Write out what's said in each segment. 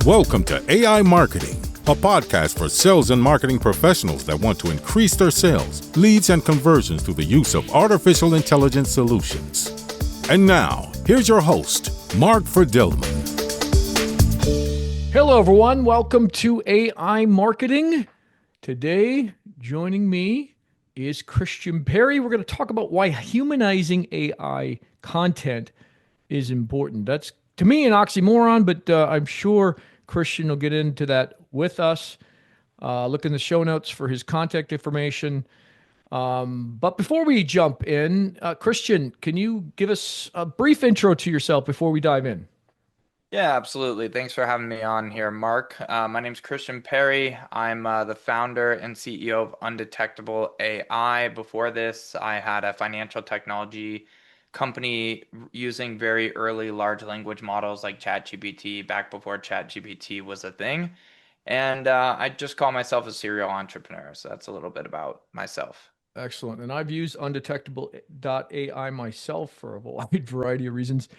Welcome to AI Marketing, a podcast for sales and marketing professionals that want to increase their sales, leads, and conversions through the use of artificial intelligence solutions. And now, here's your host, Mark Verdelman. Hello, everyone. Welcome to AI Marketing. Today, joining me is Christian Perry. We're going to talk about why humanizing AI content is important. That's, to me, an oxymoron, but I'm sure Christian will get into that with us. Look in the show notes for his contact information. But before we jump in, Christian, can you give us a brief intro to yourself before we dive in? Yeah, absolutely. Thanks for having me on here, Mark. My name's Christian Perry. I'm the founder and CEO of Undetectable AI. Before this, I had a financial technology company using very early large language models like ChatGPT back before ChatGPT was a thing. And I just call myself a serial entrepreneur. So that's a little bit about myself. Excellent. And I've used Undetectable.ai myself for a wide variety of reasons.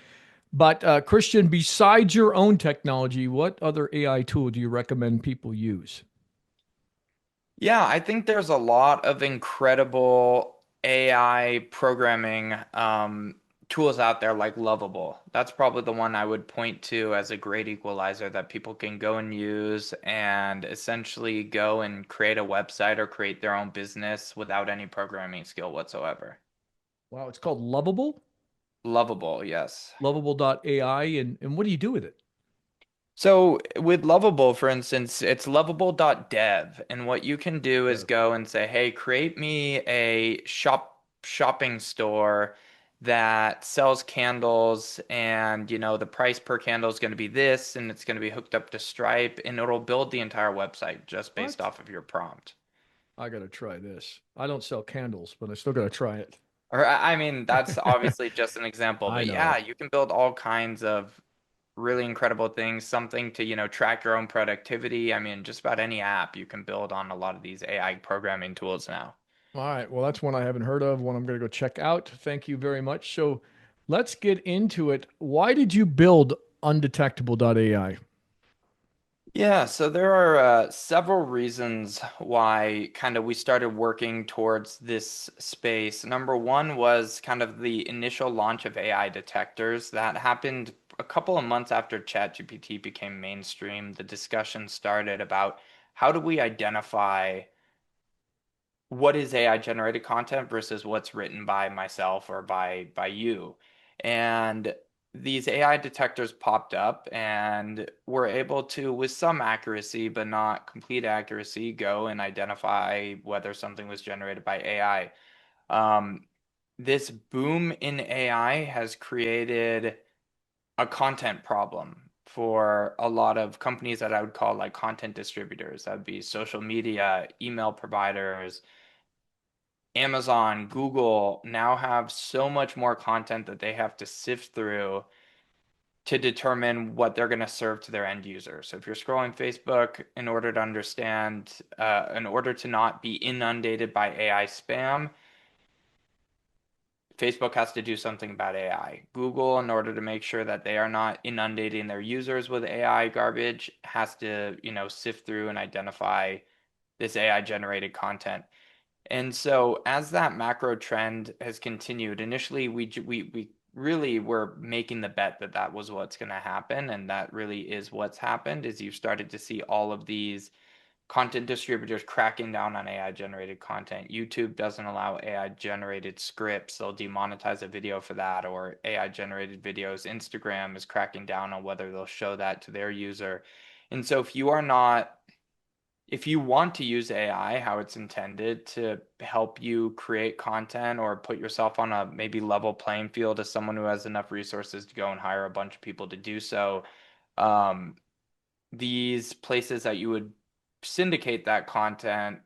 But Christian, besides your own technology, what other AI tool do you recommend people use? Yeah, I think there's a lot of incredible AI programming tools out there like Lovable. That's probably the one I would point to as a great equalizer that people can go and use and essentially go and create a website or create their own business without any programming skill whatsoever. Wow, it's called Lovable, Lovable, yes. lovable.ai. And what do you do with it? So with Lovable, for instance, it's Lovable.dev, and what you can do is Dev. go and say, "Hey, create me a shopping store that sells candles, and the price per candle is going to be this, and it's going to be hooked up to Stripe, and it'll build the entire website just based What? off of your prompt." I got to try this. I don't sell candles, but I still got to try it. Or I mean, that's obviously just an example, I but yeah, know. you can build all kinds of really incredible things, something to, track your own productivity. I mean, just about any app you can build on a lot of these AI programming tools now. All right. Well, that's one I haven't heard of, one I'm going to go check out. Thank you very much. So let's get into it. Why did you build undetectable.ai? Yeah, so there are several reasons why kind of we started working towards this space. Number one was kind of the initial launch of AI detectors that happened a couple of months after ChatGPT became mainstream. The discussion started about how do we identify what is AI generated content versus what's written by myself or by you. And these AI detectors popped up and we're able to, with some accuracy, but not complete accuracy, go and identify whether something was generated by AI. This boom in AI has created a content problem for a lot of companies that I would call like content distributors. That would be social media, email providers, Amazon, Google now have so much more content that they have to sift through to determine what they're going to serve to their end user. So if you're scrolling Facebook, in order to understand, in order to not be inundated by AI spam, Facebook has to do something about AI. Google, in order to make sure that they are not inundating their users with AI garbage, has to, sift through and identify this AI generated content. And so as that macro trend has continued, initially we really were making the bet that that was what's going to happen, and that really is what's happened. Is you've started to see all of these content distributors cracking down on AI generated content. YouTube doesn't allow AI generated scripts. They'll demonetize a video for that, or AI generated videos. Instagram is cracking down on whether they'll show that to their user. And so if you want to use AI how it's intended to help you create content or put yourself on a maybe level playing field as someone who has enough resources to go and hire a bunch of people to do so, um, these places that you would syndicate that content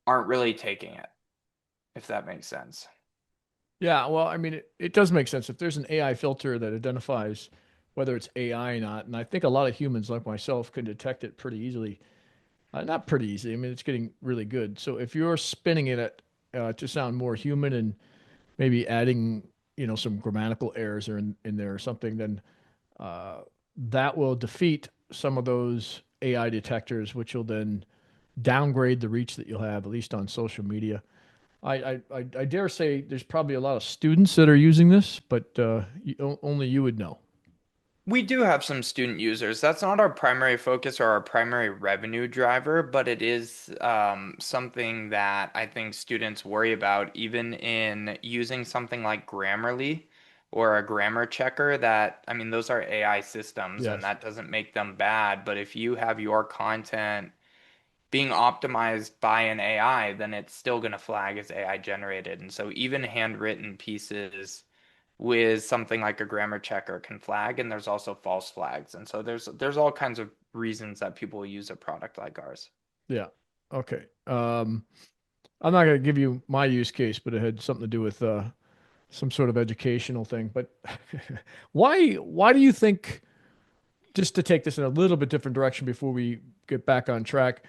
aren't really taking it, if that makes sense. Yeah, well, I mean, it does make sense. If there's an AI filter that identifies whether it's AI or not, and I think a lot of humans like myself can detect it pretty easily. Not pretty easy. I mean, it's getting really good. So if you're spinning it to sound more human and maybe adding, some grammatical errors in there or something, then uh, that will defeat some of those AI detectors, which will then downgrade the reach that you'll have, at least on social media. I dare say there's probably a lot of students that are using this, but only you would know. We do have some student users. That's not our primary focus or our primary revenue driver, but it is something that I think students worry about, even in using something like Grammarly or a grammar checker. That, I mean, those are AI systems, and Yes. that doesn't make them bad. But if you have your content being optimized by an AI, then it's still going to flag as AI generated. And so even handwritten pieces with something like a grammar checker can flag, and there's also false flags. And so there's all kinds of reasons that people use a product like ours. Yeah. Okay. I'm not going to give you my use case, but it had something to do with some sort of educational thing. But why do you think, just to take this in a little bit different direction before we get back on track,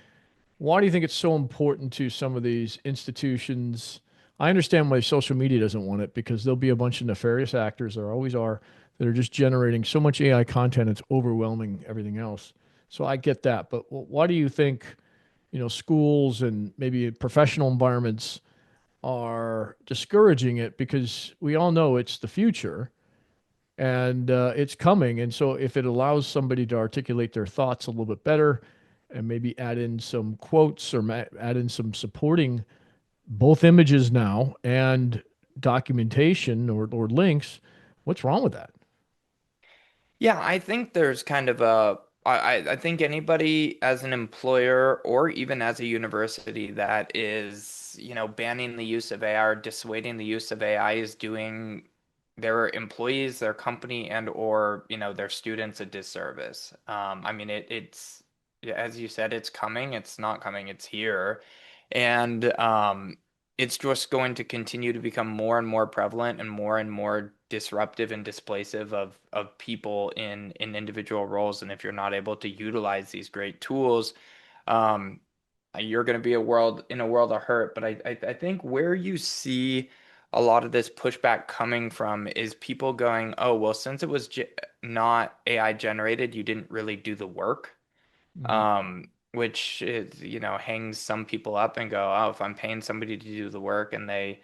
why do you think it's so important to some of these institutions? I understand why social media doesn't want it because there'll be a bunch of nefarious actors, there always are, that are just generating so much AI content it's overwhelming everything else. So I get that, but why do you think, schools and maybe professional environments are discouraging it? Because we all know it's the future and it's coming. And so, if it allows somebody to articulate their thoughts a little bit better and maybe add in some quotes or add in some supporting both images now and documentation or links, what's wrong with that? Yeah, I think there's kind of I think anybody as an employer or even as a university that is, banning the use of AI or dissuading the use of AI is doing their employees, their company, and or, their students a disservice. I mean, it's, yeah, as you said, it's coming, it's not coming, it's here. And it's just going to continue to become more and more prevalent and more disruptive and displacive of people in individual roles. And if you're not able to utilize these great tools, um, you're going to be in a world of hurt. But I think where you see a lot of this pushback coming from is people going, oh, well, since it was not AI generated, you didn't really do the work. Mhm. Which is, hangs some people up and go, oh, if I'm paying somebody to do the work and they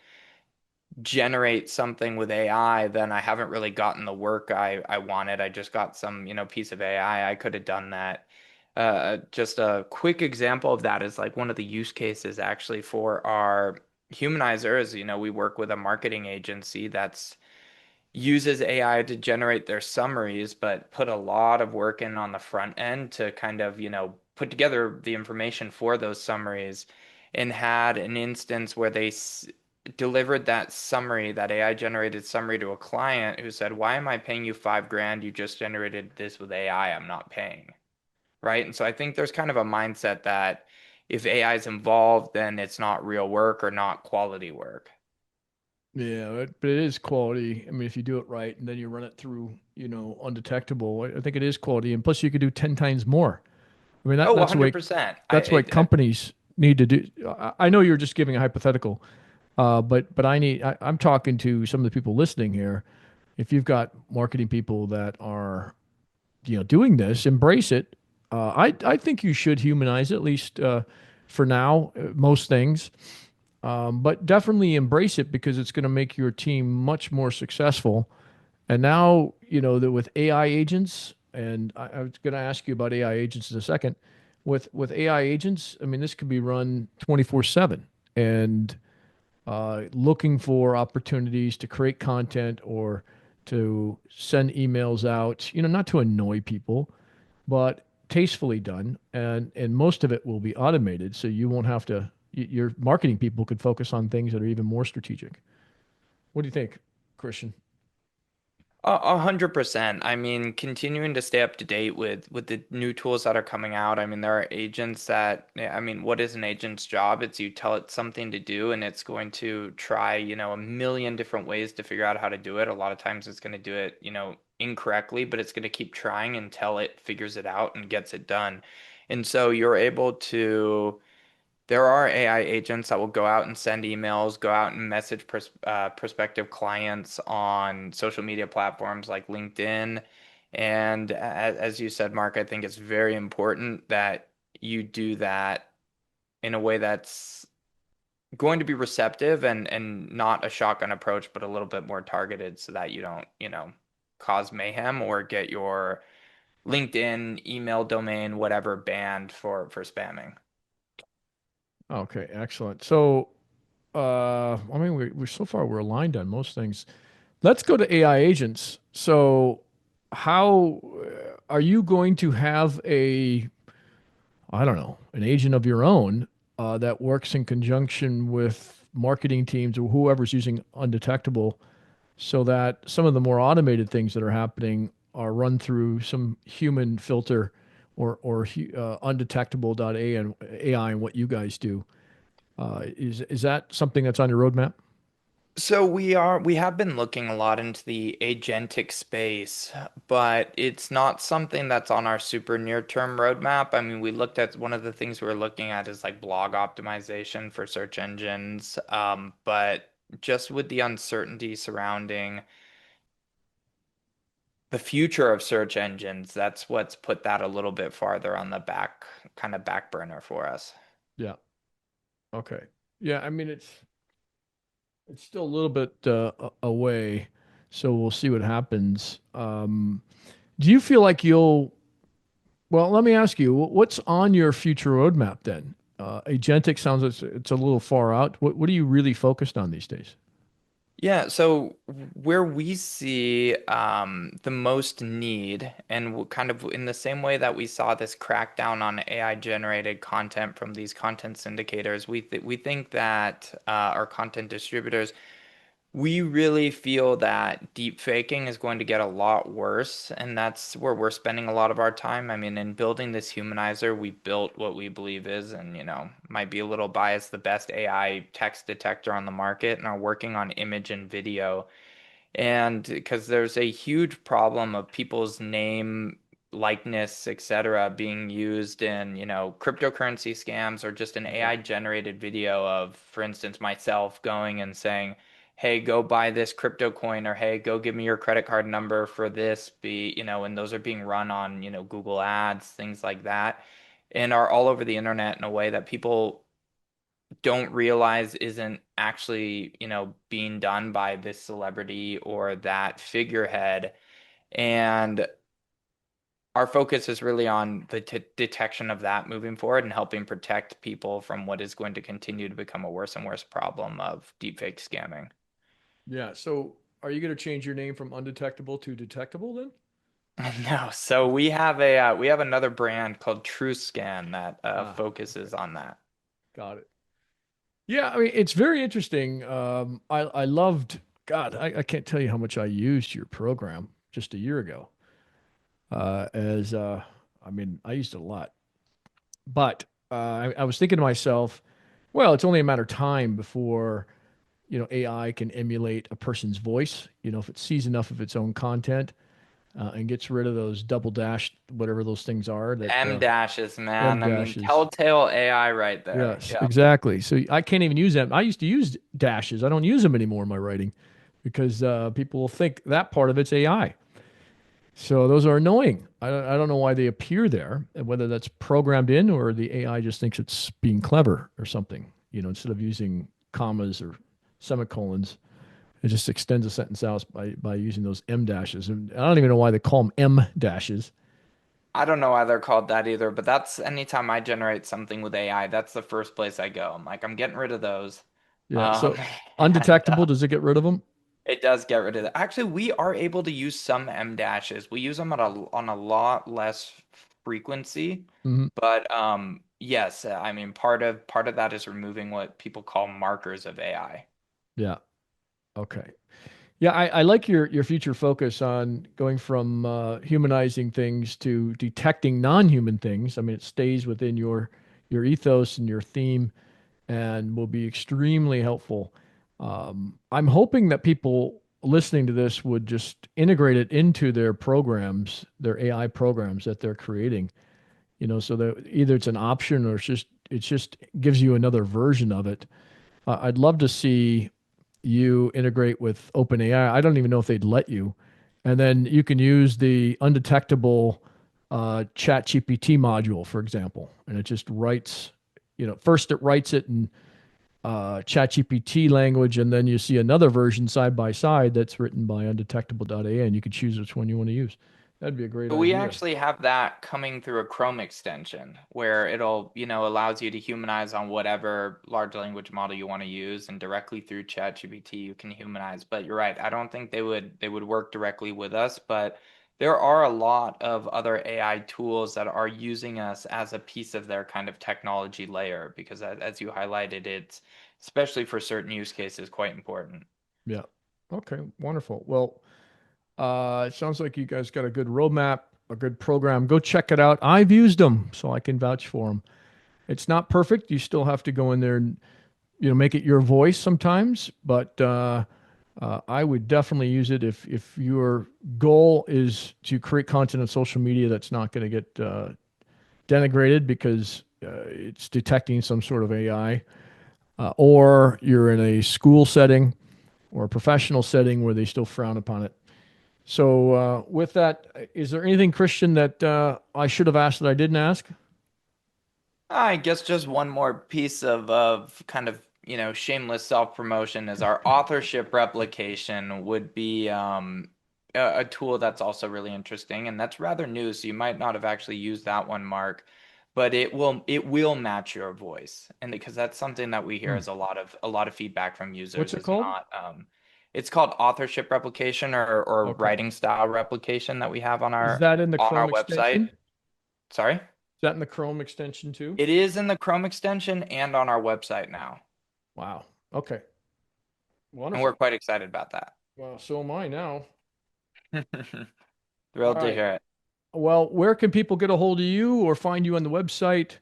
generate something with AI, then I haven't really gotten the work I wanted. I just got some, piece of AI. I could have done that. Just a quick example of that is like one of the use cases actually for our humanizer is, we work with a marketing agency that's uses AI to generate their summaries, but put a lot of work in on the front end to kind of, put together the information for those summaries, and had an instance where they delivered that summary, that AI generated summary to a client who said, "Why am I paying you 5 grand? You just generated this with AI. I'm not paying." Right. And so I think there's kind of a mindset that if AI is involved, then it's not real work or not quality work. Yeah, but it is quality. I mean, if you do it right and then you run it through, undetectable, I think it is quality. And plus, you could do 10 times more. I mean, Oh, that's the way 100%. that's what companies need to do. I know you're just giving a hypothetical, but I'm talking to some of the people listening here. If you've got marketing people that are, doing this, embrace it. I think you should humanize it, at least for now, most things. But definitely embrace it because it's going to make your team much more successful. And now, that with AI agents, and I was going to ask you about AI agents in a second. With AI agents, I mean, this could be run 24/7 and looking for opportunities to create content or to send emails out, not to annoy people, but tastefully done. And most of it will be automated. So you won't have to, your marketing people could focus on things that are even more strategic. What do you think, Christian? 100%. I mean, continuing to stay up to date with the new tools that are coming out. I mean, there are agents that, yeah, I mean, what is an agent's job? It's you tell it something to do and it's going to try, a million different ways to figure out how to do it. A lot of times it's going to do it, incorrectly, but it's going to keep trying until it figures it out and gets it done. And so you're able to there are AI agents that will go out and send emails, go out and message prospective clients on social media platforms like LinkedIn And as you said, Mark, I think it's very important that you do that in a way that's going to be receptive and not a shotgun approach, but a little bit more targeted so that you don't, cause mayhem or get your LinkedIn, email domain, whatever banned for spamming. Okay, excellent. So, I mean, we're so far we're aligned on most things. Let's go to AI agents. So, how are you going to have I don't know, an agent of your own that works in conjunction with marketing teams or whoever's using Undetectable so that some of the more automated things that are happening are run through some human filter or undetectable.ai and AI and what you guys do. Is that something that's on your roadmap? So we have been looking a lot into the agentic space, but it's not something that's on our super near-term roadmap. I mean, we looked at one of the things we were looking at is like blog optimization for search engines. But just with the uncertainty surrounding the future of search engines, that's what's put that a little bit farther on the back burner for us. Yeah. Okay. Yeah. I mean, it's still a little bit away, so we'll see what happens. Do you feel like you'll? Well, let me ask you, what's on your future roadmap then? Agentic sounds it's a little far out. What are you really focused on these days? Yeah, so where we see the most need, and kind of in the same way that we saw this crackdown on AI generated content from these content syndicators, we think that our content distributors we really feel that deep faking is going to get a lot worse, and that's where we're spending a lot of our time. I mean, in building this humanizer, we built what we believe is, and might be a little biased, the best AI text detector on the market, and are working on image and video. And because there's a huge problem of people's name, likeness, etc., being used in, cryptocurrency scams or just an Mhm. AI generated video of, for instance, myself going and saying, hey, go buy this crypto coin, or hey, go give me your credit card number for this, and those are being run on, Google Ads, things like that, and are all over the internet in a way that people don't realize isn't actually, being done by this celebrity or that figurehead. And our focus is really on the detection of that moving forward and helping protect people from what is going to continue to become a worse and worse problem of deepfake scamming. Yeah. So, are you going to change your name from undetectable to detectable then? No, so we have another brand called TrueScan that Ah, focuses okay, on that. got it. Yeah, I mean, it's very interesting. I loved. God, I can't tell you how much I used your program just a year ago. As I mean, I used it a lot. But I was thinking to myself, well, it's only a matter of time before, AI can emulate a person's voice. If it sees enough of its own content and gets rid of those double dash, whatever those things are, that M dashes, M man. I mean, dashes. telltale AI right there. Yes, Yeah. exactly. So I can't even use them. I used to use dashes. I don't use them anymore in my writing because people will think that part of it's AI. So those are annoying. I don't know why they appear there, and whether that's programmed in or the AI just thinks it's being clever or something. Instead of using commas or semicolons, it just extends a sentence out by using those M dashes. And I don't even know why they call them M dashes. I don't know why they're called that either, but that's anytime I generate something with AI, that's the first place I go. I'm like, I'm getting rid of those. Yeah. Um, So and undetectable, does it get rid of them? it does get rid of that. Actually, we are able to use some M dashes. We use them on a lot less frequency, Hmm. but yes, I mean part of that is removing what people call markers of AI. Yeah. Okay. Yeah, I like your future focus on going from humanizing things to detecting non-human things. I mean, it stays within your ethos and your theme, and will be extremely helpful. I'm hoping that people listening to this would just integrate it into their programs, their AI programs that they're creating. So that either it's an option or it's just gives you another version of it. I'd love to see you integrate with OpenAI. I don't even know if they'd let you. And then you can use the undetectable chat GPT module, for example, and it just writes, first it writes it in chat GPT language, and then you see another version side by side that's written by undetectable.ai, and you can choose which one you want to use. That'd be a great We idea. actually have that coming through a Chrome extension where it'll, allows you to humanize on whatever large language model you want to use, and directly through ChatGPT you can humanize. But you're right, I don't think they would work directly with us, but there are a lot of other AI tools that are using us as a piece of their kind of technology layer, because as you highlighted, it's especially for certain use cases quite important. Yeah. Okay. Wonderful. Well, it sounds like you guys got a good roadmap, a good program. Go check it out. I've used them, so I can vouch for them. It's not perfect. You still have to go in there and make it your voice sometimes, but I would definitely use it if your goal is to create content on social media that's not going to get denigrated because it's detecting some sort of AI, or you're in a school setting or a professional setting where they still frown upon it. So, with that, is there anything, Christian, that I should have asked that I didn't ask? I guess just one more piece of kind of, shameless self-promotion is our authorship replication would be a tool that's also really interesting, and that's rather new, so you might not have actually used that one, Mark, but it will match your voice. And because that's something that we hear Hmm. as a lot of feedback from What's users it is called? not it's called authorship replication, or Okay. writing style replication, that we have on Is our that in the on our Chrome website. extension? Is Sorry? that in the Chrome extension too? It is in the Chrome extension and on our website now, Wow. Okay. and we're Wonderful. quite excited about that. Well, so am I now. All Thrilled to right. hear it. Well, where can people get a hold of you or find you on the website?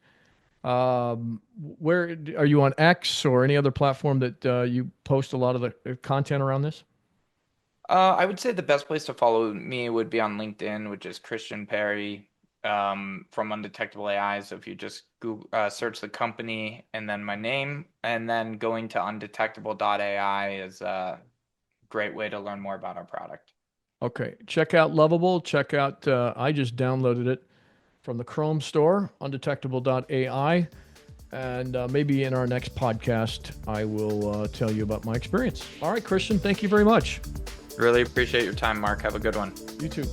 Where are you on X or any other platform that you post a lot of the content around this? I would say the best place to follow me would be on LinkedIn, which is Christian Perry, from Undetectable AI. So if you just Google, search the company and then my name, and then going to undetectable.ai is a great way to learn more about our product. Okay. Check out Lovable. Check out, I just downloaded it from the Chrome store, undetectable.ai. And maybe in our next podcast, I will tell you about my experience. All right, Christian, thank you very much. Really appreciate your time, Mark. Have a good one. You too.